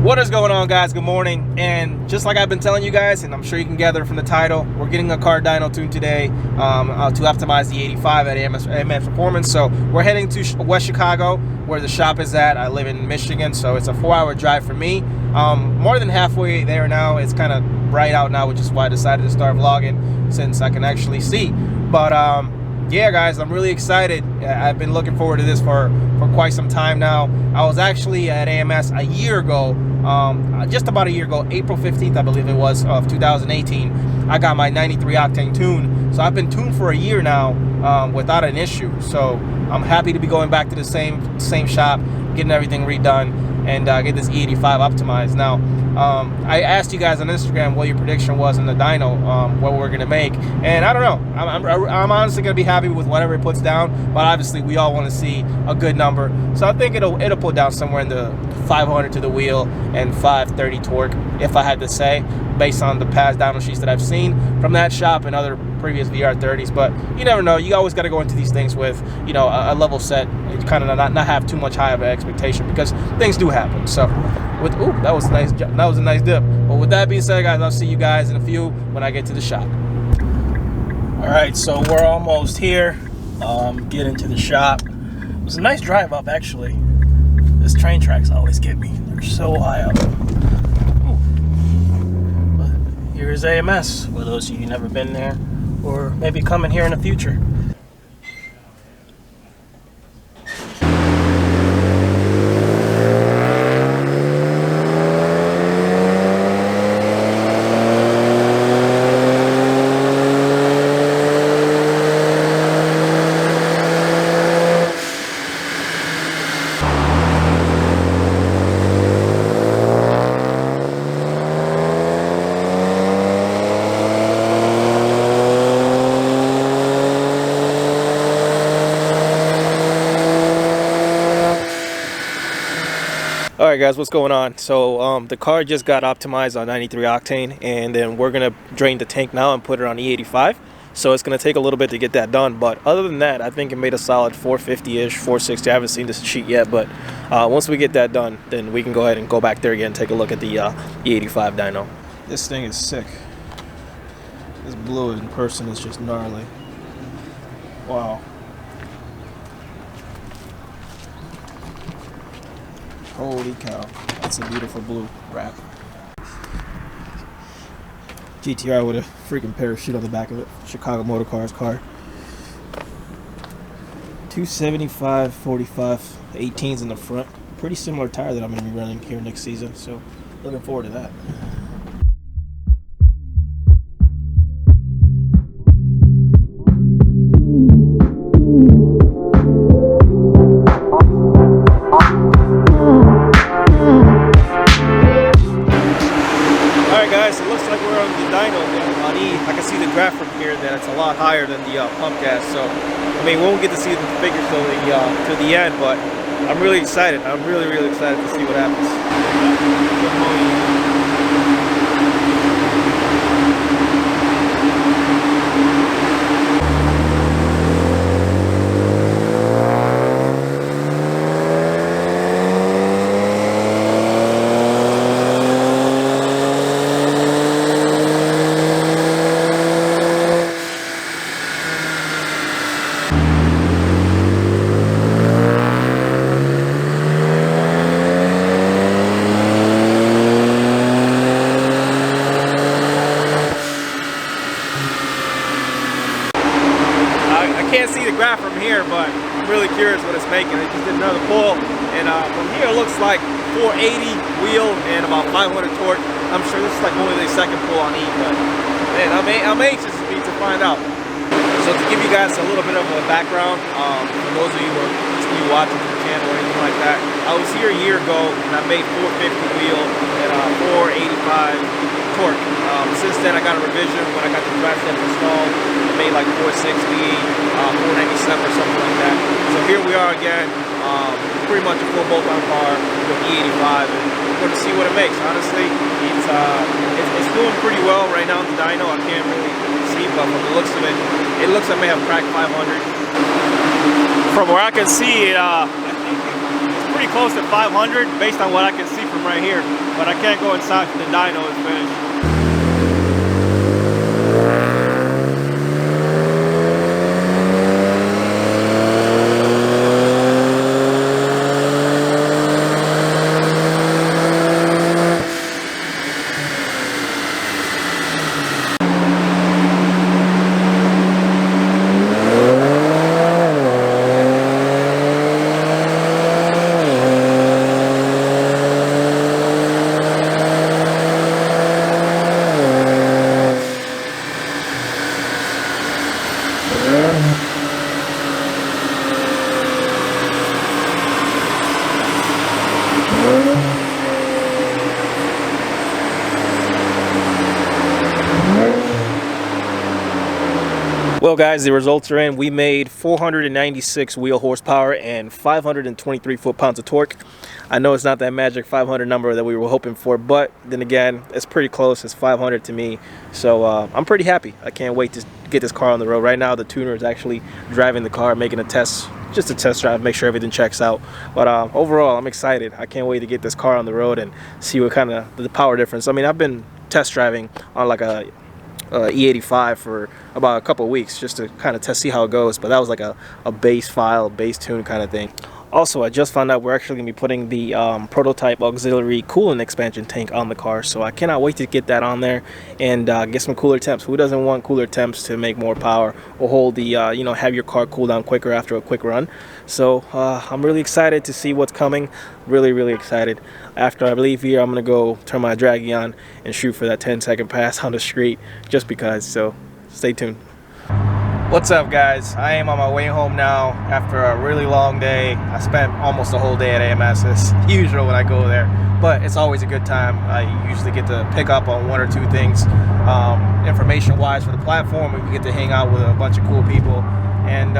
What is going on, guys? Good morning. And just like I've been telling you guys, and I'm sure you can gather from the title, we're getting a car dyno tune today to optimize the 85 at AMS Performance. So we're heading to West Chicago, where the shop is at. I live in Michigan, so it's a 4-hour drive for me. More than halfway there now. It's kind of bright out now, which is why I decided to start vlogging, since I can actually see. But yeah, guys, I'm really excited. I've been looking forward to this for quite some time now. I was actually at AMS a year ago, just about a year ago, April 15th, I believe it was, of 2018. I got my 93 octane tune. So I've been tuned for a year now without an issue. So I'm happy to be going back to the same shop, getting everything redone, and get this E85 optimized. Now, I asked you guys on Instagram what your prediction was in the dyno, what we're gonna make, and I don't know. I'm honestly gonna be happy with whatever it puts down, but obviously we all want to see a good number. So I think it'll put down somewhere in the 500 to the wheel and 530 torque, if I had to say, based on the past dyno sheets that I've seen from that shop and other previous VR30s. But you never know. You always got to go into these things with, you know, a level set, kind of not have too much high of an expectation, because things do happen. So with that was nice. That was a nice dip. But with that being said, guys, I'll see you guys in a few when I get to the shop. All right, so we're almost here. Getting to the shop. It was a nice drive up, actually. This train tracks always get me. They're so high up. But here's AMS. For those of you who've never been there, or maybe coming here in the future. Alright guys, what's going on? So the car just got optimized on 93 octane, and then we're gonna drain the tank now and put it on E85. So it's gonna take a little bit to get that done, but other than that, I think it made a solid 450-ish, 460. I haven't seen this sheet yet, but once we get that done, then we can go ahead and go back there again and take a look at the E85 dyno. This thing is sick. This blue in person is just gnarly. Wow. Holy cow, that's a beautiful blue wrap. GTR with a freaking parachute on the back of it. Chicago Motor Cars car. 275, 45, 18s in the front. Pretty similar tire that I'm going to be running here next season, so looking forward to that. Guys, it looks like we're on the dyno on E. I can see the graph from here that it's a lot higher than the pump gas. So, I mean, we won't get to see the figures till the end, but I'm really excited. I'm really excited to see what happens. I can't see the graph from here, but I'm really curious what it's making. It just did another pull, and from here it looks like 480 wheel and about 500 torque. I'm sure this is like only the second pull on E, but man, I'm anxious to find out. So to give you guys a little bit of a background, for those of you who are just new watching the channel or anything like that, I was here a year ago and I made 450 wheel and 485 torque. Since then I got a revision when I got the drive shaft installed. I made like 460, 497 or something like that. So here we are again, pretty much a full bolt-on car with E85, and we're going to see what it makes. Honestly, it's doing pretty well right now in the dyno. I can't really see, but from the looks of it, it looks like it may have cracked 500. From where I can see, I think it's pretty close to 500 based on what I can see from right here. but I can't go inside till the dyno is finished. Well guys, the results are in. We made 496 wheel horsepower and 523 foot-pounds of torque. I know it's not that magic 500 number that we were hoping for, but then again, it's pretty close. It's 500 to me, so I'm pretty happy. I can't wait to get this car on the road. Right now, the tuner is actually driving the car, making a test, just a test drive, make sure everything checks out. But overall, I'm excited. I can't wait to get this car on the road and see what kind of the power difference. I mean, I've been test driving on like a E85 for about a couple of weeks just to kind of see how it goes, but that was like a base file, base tune kind of thing. Also, I just found out we're actually going to be putting the prototype auxiliary coolant expansion tank on the car, so I cannot wait to get that on there and get some cooler temps. Who doesn't want cooler temps to make more power or hold the, you know, have your car cool down quicker after a quick run? So I'm really excited to see what's coming. Really excited. After I leave here, I'm going to go turn my draggy on and shoot for that 10-second pass on the street just because, so stay tuned. What's up guys? I am on my way home now after a really long day. I spent almost the whole day at AMS. It's usual when I go there, but it's always a good time. I usually get to pick up on one or two things information wise for the platform. We get to hang out with a bunch of cool people, and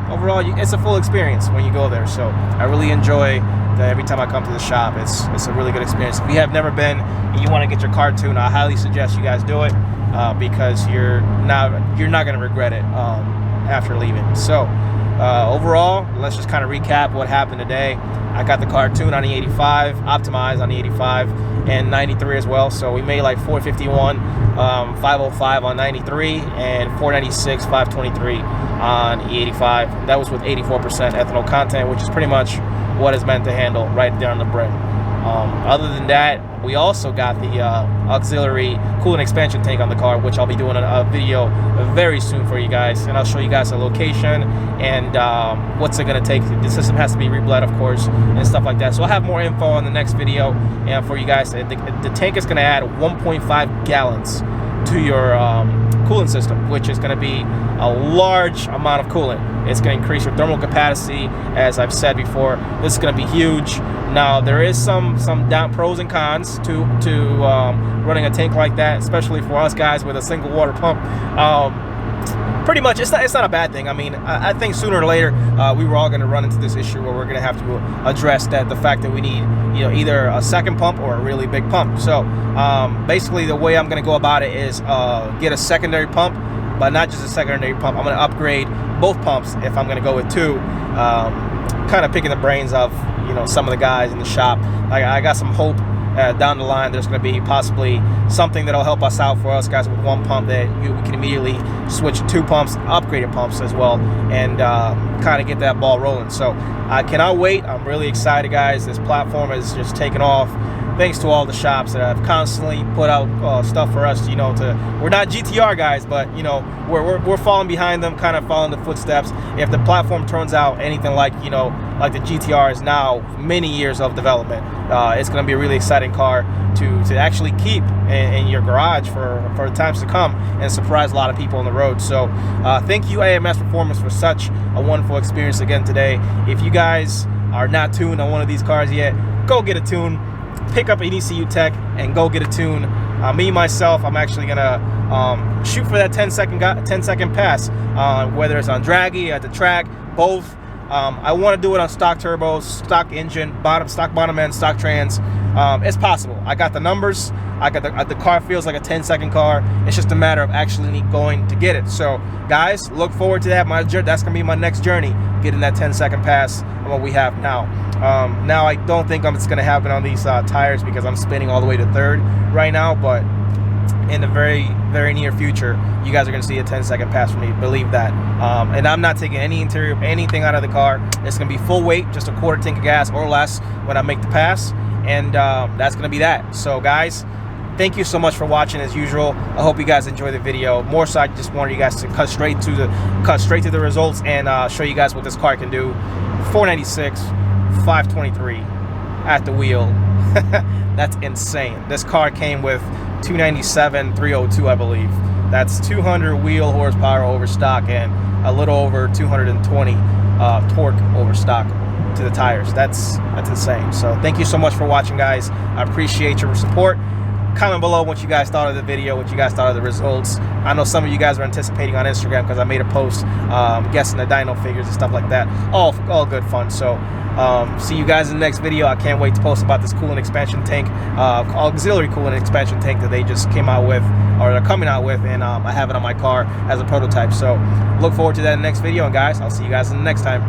overall it's a full experience when you go there. So I really enjoy that every time I come to the shop. It's a really good experience. If you have never been and you want to get your car tuned, I highly suggest you guys do it. Because you're not going to regret it after leaving. So overall, let's just kind of recap what happened today. I got the car tuned on the 85, optimized on the 85, and 93 as well. So we made like 451, 505 on 93, and 496, 523 on the 85. That was with 84% ethanol content, which is pretty much what it's meant to handle right there on the brim. Other than that, we also got the auxiliary coolant expansion tank on the car, which I'll be doing a video very soon for you guys, and I'll show you guys a location and what's it going to take. The system has to be rebled, of course, and stuff like that. So I'll have more info on the next video and for you guys. The tank is going to add 1.5 gallons to your coolant system, which is going to be a large amount of coolant. It's going to increase your thermal capacity, as I've said before. This is going to be huge. Now there is some pros and cons to running a tank like that, especially for us guys with a single water pump. Pretty much, it's not a bad thing. I mean, I think sooner or later we were all going to run into this issue where we're going to have to address the fact that we need, you know, either a second pump or a really big pump. So basically, the way I'm going to go about it is get a secondary pump, but not just a secondary pump. I'm going to upgrade both pumps if I'm going to go with two. Kind of picking the brains of, you know, some of the guys in the shop. I got some hope down the line there's going to be possibly something that'll help us out for us guys with one pump, that we can immediately switch to two pumps, upgraded pumps as well, and kind of get that ball rolling. So I cannot wait. I'm really excited, guys. This platform is just taking off. Thanks to all the shops that have constantly put out stuff for us, you know, we're not GTR guys, but, you know, we're falling behind them, kind of following the footsteps. If the platform turns out anything like, you know, like the GTR is now, many years of development, it's going to be a really exciting car to actually keep in your garage for the times to come and surprise a lot of people on the road. So thank you, AMS Performance, for such a wonderful experience again today. If you guys are not tuned on one of these cars yet, go get a tune. Pick up an ECU Tech and go get a tune. Me myself, I'm actually gonna shoot for that 10-second pass, whether it's on draggy, at the track, both. I want to do it on stock turbos, stock engine, stock bottom end, stock trans. It's possible. I got the numbers. I got the car feels like a 10-second car. It's just a matter of actually going to get it. So guys, look forward to that. That's gonna be my next journey, getting that 10-second pass on what we have now. Now I don't think it's gonna happen on these tires because I'm spinning all the way to third right now, but in the very, very near future, you guys are going to see a 10-second pass from me. Believe that. And I'm not taking anything out of the car. It's going to be full weight, just a quarter tank of gas or less when I make the pass. And that's going to be that. So guys, thank you so much for watching as usual. I hope you guys enjoy the video. More so, I just wanted you guys to cut straight to the results and show you guys what this car can do. 496, 523 at the wheel. That's insane. This car came with 297 302, I believe. That's 200 wheel horsepower over stock and a little over 220 torque over stock to the tires. That's insane. So thank you so much for watching, guys. I appreciate your support. Comment below what you guys thought of the video, what you guys thought of the results. I know some of you guys are anticipating on Instagram because I made a post guessing the dyno figures and stuff like that. All good fun. So see you guys in the next video. I can't wait to post about this coolant expansion tank, auxiliary coolant expansion tank that they just came out with, or they're coming out with, and I have it on my car as a prototype. So look forward to that in the next video, and guys, I'll see you guys in the next time.